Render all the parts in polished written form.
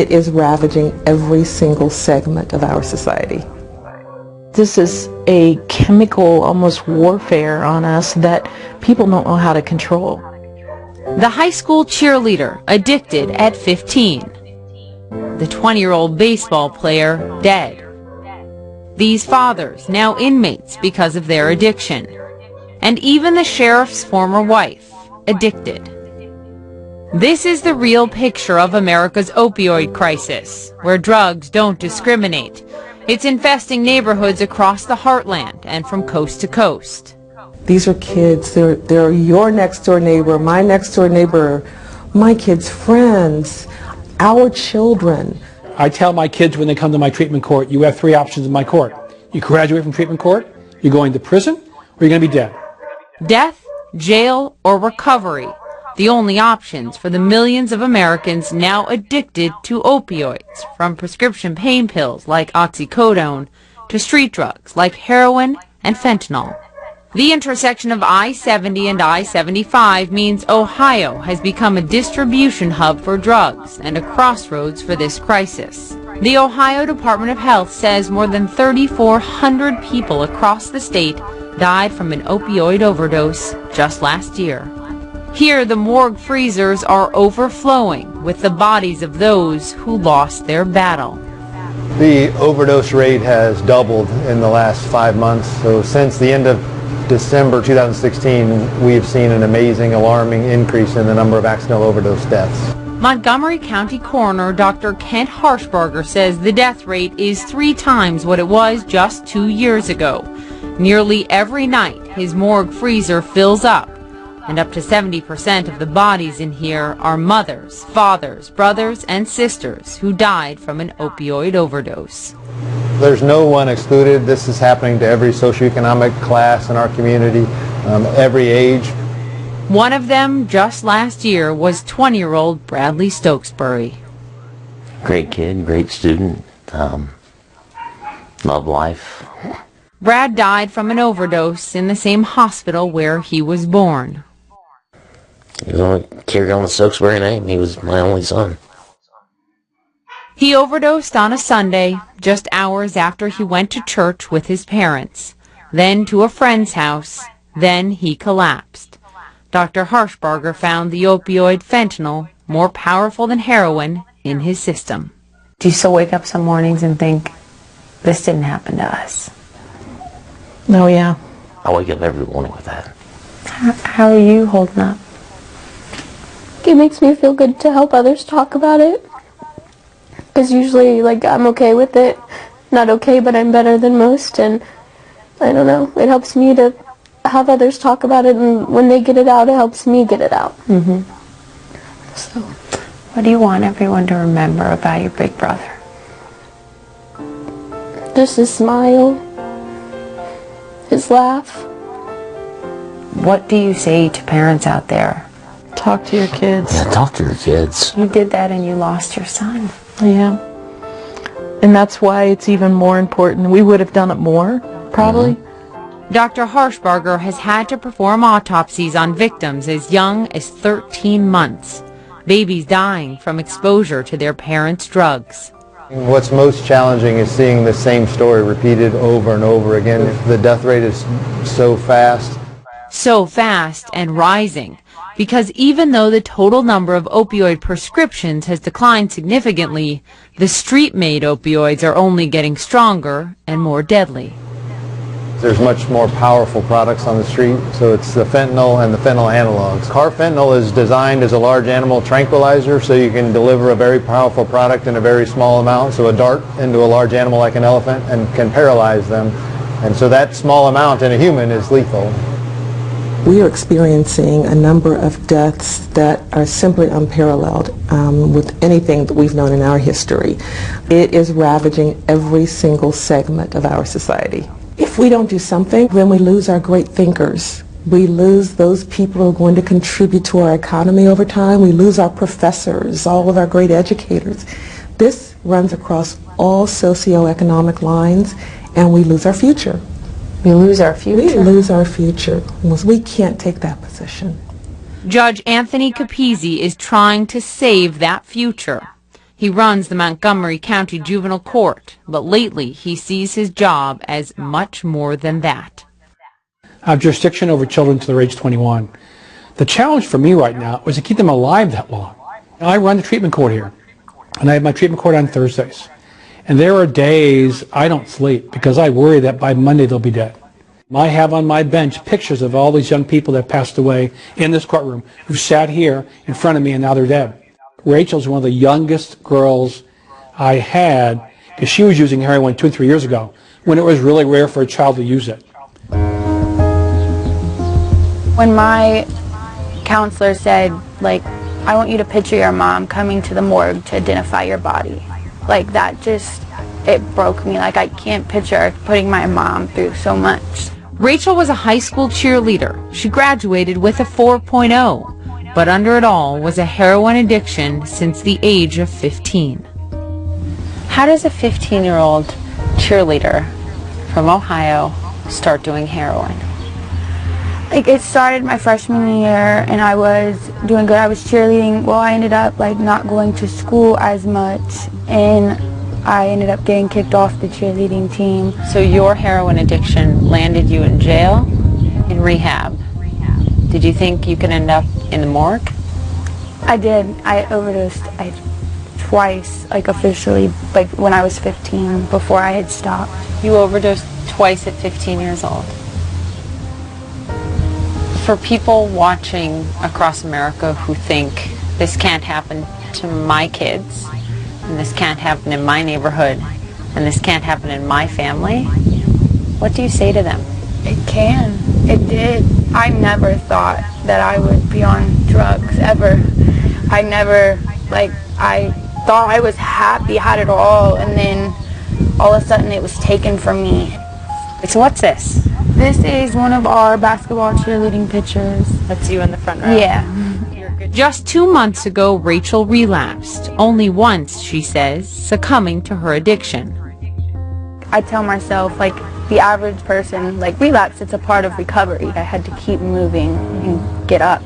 It is ravaging every single segment of our society. This is a chemical, almost warfare on us that people don't know how to control. The high school cheerleader addicted at 15. The 20-year-old baseball player dead. These fathers now inmates because of their addiction. And even the sheriff's former wife addicted. This is the real picture of America's opioid crisis, where drugs don't discriminate. It's infesting neighborhoods across the heartland and from coast to coast. These are kids. They're your next door neighbor, my next door neighbor, my kids' friends, our children. I tell my kids when they come to my treatment court, you have 3 options in my court. You graduate from treatment court, you're going to prison, or you're going to be dead. Death, jail, or recovery. The only options for the millions of Americans now addicted to opioids, from prescription pain pills like oxycodone to street drugs like heroin and fentanyl. The intersection of I-70 and I-75 means Ohio has become a distribution hub for drugs and a crossroads for this crisis. The Ohio Department of Health says more than 3,400 people across the state died from an opioid overdose just last year. Here, the morgue freezers are overflowing with the bodies of those who lost their battle. The overdose rate has doubled in the last 5 months. So since the end of December 2016, we have seen an amazing, alarming increase in the number of accidental overdose deaths. Montgomery County Coroner Dr. Kent Harshbarger says the death rate is 3 times what it was just 2 years ago. Nearly every night, his morgue freezer fills up. And up to 70% of the bodies in here are mothers, fathers, brothers, and sisters who died from an opioid overdose. There's no one excluded. This is happening to every socioeconomic class in our community, every age. One of them just last year was 20-year-old Bradley Stokesbury. Great kid, great student, loved life. Brad died from an overdose in the same hospital where he was born. He was only carried on the Stokesbury name. He was my only son. He overdosed on a Sunday, just hours after he went to church with his parents, then to a friend's house, then he collapsed. Dr. Harshbarger found the opioid fentanyl more powerful than heroin in his system. Do you still wake up some mornings and think, this didn't happen to us? Oh, yeah. I wake up every morning with that. How are you holding up? It makes me feel good to help others talk about it. Because usually, I'm okay with it. Not okay, but I'm better than most. And I don't know, it helps me to have others talk about it. And when they get it out, it helps me get it out. Mm-hmm. So, what do you want everyone to remember about your big brother? Just his smile. His laugh. What do you say to parents out there? Talk to your kids. Yeah, talk to your kids. You did that and you lost your son. Yeah. And that's why it's even more important. We would have done it more, probably. Mm-hmm. Dr. Harshbarger has had to perform autopsies on victims as young as 13 months. Babies dying from exposure to their parents' drugs. What's most challenging is seeing the same story repeated over and over again. The death rate is so fast. So fast and rising, because even though the total number of opioid prescriptions has declined significantly, the street-made opioids are only getting stronger and more deadly. There's much more powerful products on the street, so it's the fentanyl and the fentanyl analogs. Carfentanil is designed as a large animal tranquilizer, so you can deliver a very powerful product in a very small amount, so a dart into a large animal like an elephant and can paralyze them. And so that small amount in a human is lethal. We are experiencing a number of deaths that are simply unparalleled with anything that we've known in our history. It is ravaging every single segment of our society. If we don't do something, then we lose our great thinkers. We lose those people who are going to contribute to our economy over time. We lose our professors, all of our great educators. This runs across all socioeconomic lines, and we lose our future. We lose our future? We lose our future. We can't take that position. Judge Anthony Capizzi is trying to save that future. He runs the Montgomery County Juvenile Court, but lately he sees his job as much more than that. I have jurisdiction over children until they're age 21. The challenge for me right now is to keep them alive that long. I run the treatment court here, and I have my treatment court on Thursdays. And there are days I don't sleep because I worry that by Monday they'll be dead. I have on my bench pictures of all these young people that passed away in this courtroom who sat here in front of me and now they're dead. Rachel's one of the youngest girls I had because she was using heroin 2 or 3 years ago when it was really rare for a child to use it. When my counselor said, like, I want you to picture your mom coming to the morgue to identify your body, like that just, it broke me. Like, I can't picture putting my mom through so much. Rachel was a high school cheerleader. She graduated with a 4.0, but under it all was a heroin addiction since the age of 15. How does a 15-year-old cheerleader from Ohio start doing heroin? Like, it started my freshman year and I was doing good. I was cheerleading. Well, I ended up like not going to school as much and I ended up getting kicked off the cheerleading team. So your heroin addiction landed you in jail, in rehab. Did you think you could end up in the morgue? I did. I overdosed twice, like officially, like when I was 15, before I had stopped. You overdosed twice at 15 years old. For people watching across America who think this can't happen to my kids, and this can't happen in my neighborhood, and this can't happen in my family, what do you say to them? It can. It did. I never thought that I would be on drugs, ever. I never, like, I thought I was happy, had it all, and then all of a sudden it was taken from me. So what's this? This is one of our basketball cheerleading pictures. That's you in the front row? Yeah. Just 2 months ago, Rachel relapsed, only once, she says, succumbing to her addiction. I tell myself, like, the average person, like, relapse, it's a part of recovery. I had to keep moving and get up.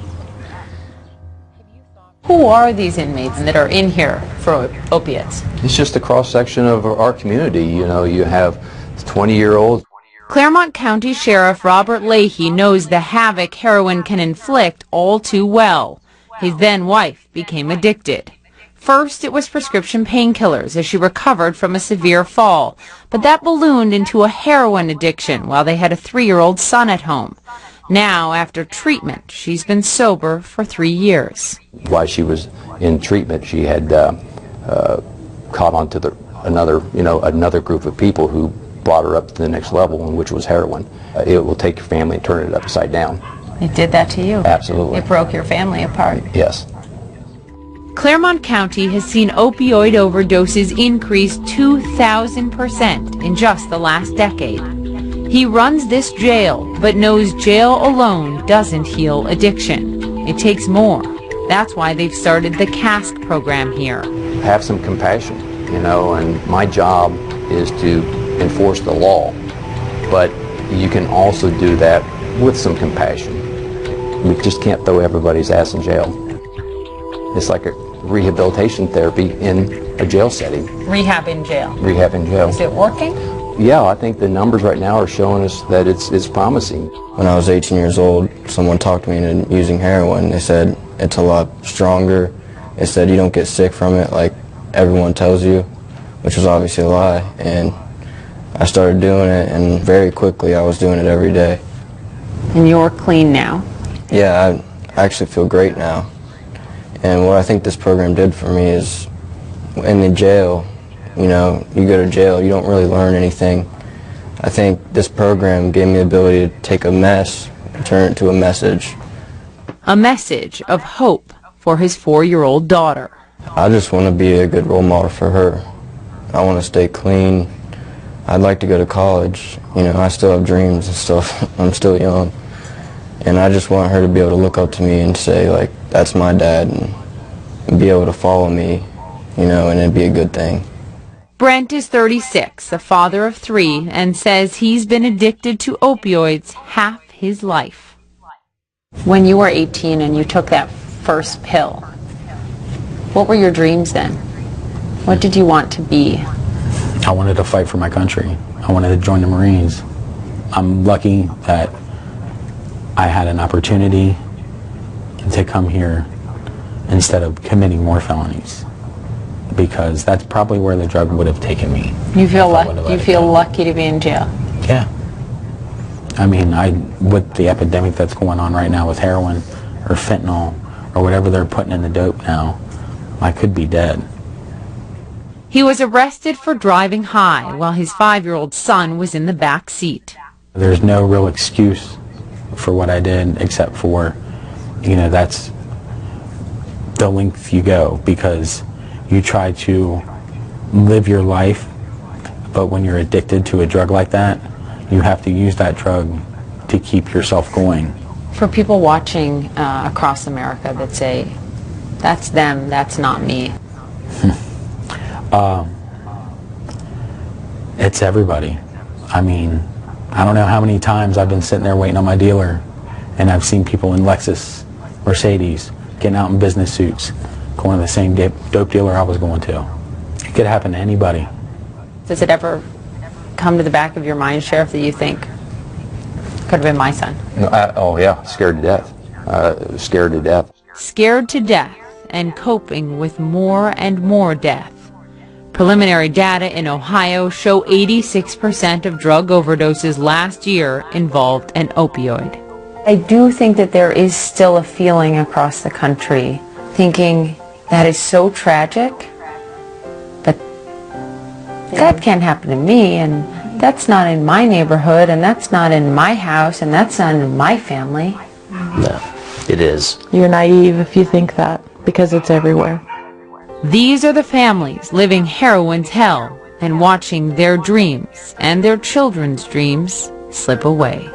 Who are these inmates that are in here for opiates? It's just a cross-section of our community. You know, you have 20-year-olds. Claremont County Sheriff Robert Leahy knows the havoc heroin can inflict all too well. His then-wife became addicted. First, it was prescription painkillers as she recovered from a severe fall, but that ballooned into a heroin addiction while they had a 3-year-old son at home. Now, after treatment, she's been sober for 3 years. While she was in treatment, she had caught on to another group of people who brought her up to the next level, which was heroin. It will take your family and turn it upside down. It did that to you? Absolutely. It broke your family apart? Yes. Claremont County has seen opioid overdoses increase 2,000% in just the last decade. He runs this jail, but knows jail alone doesn't heal addiction. It takes more. That's why they've started the CAST program here. Have some compassion, you know, and my job is to enforce the law, but you can also do that with some compassion. We just can't throw everybody's ass in jail. It's like a rehabilitation therapy in a jail setting. Rehab in jail? Rehab in jail. Is it working? Yeah, I think the numbers right now are showing us that it's promising. When I was 18 years old, someone talked me into using heroin. They said it's a lot stronger. They said you don't get sick from it like everyone tells you, which was obviously a lie. And I started doing it, and very quickly I was doing it every day. And you're clean now? Yeah, I actually feel great now. And what I think this program did for me is, in the jail, you know, you go to jail, you don't really learn anything. I think this program gave me the ability to take a mess and turn it into a message. A message of hope for his 4-year-old daughter. I just want to be a good role model for her. I want to stay clean. I'd like to go to college. You know, I still have dreams and stuff. I'm still young. And I just want her to be able to look up to me and say, like, that's my dad, and be able to follow me, you know, and it'd be a good thing. Brent is 36, a father of 3, and says he's been addicted to opioids half his life. When you were 18 and you took that first pill, what were your dreams then? What did you want to be? I wanted to fight for my country. I wanted to join the Marines. I'm lucky that I had an opportunity to come here instead of committing more felonies, because that's probably where the drug would have taken me. You feel lucky to be in jail? Yeah. I mean, with the epidemic that's going on right now with heroin or fentanyl or whatever they're putting in the dope now, I could be dead. He was arrested for driving high while his 5-year-old son was in the back seat. There's no real excuse for what I did except for, that's the length you go, because you try to live your life, but when you're addicted to a drug like that, you have to use that drug to keep yourself going. For people watching across America that say, that's them, that's not me. It's everybody. I mean, I don't know how many times I've been sitting there waiting on my dealer, and I've seen people in Lexus, Mercedes, getting out in business suits, going to the same dope dealer I was going to. It could happen to anybody. Does it ever come to the back of your mind, Sheriff, that you think could have been my son? Oh yeah, scared to death. Scared to death. Scared to death and coping with more and more death. Preliminary data in Ohio show 86% of drug overdoses last year involved an opioid. I do think that there is still a feeling across the country thinking that is so tragic, but that can't happen to me, and that's not in my neighborhood, and that's not in my house, and that's not in my family. No, it is. You're naive if you think that, because it's everywhere. These are the families living heroin's hell and watching their dreams and their children's dreams slip away.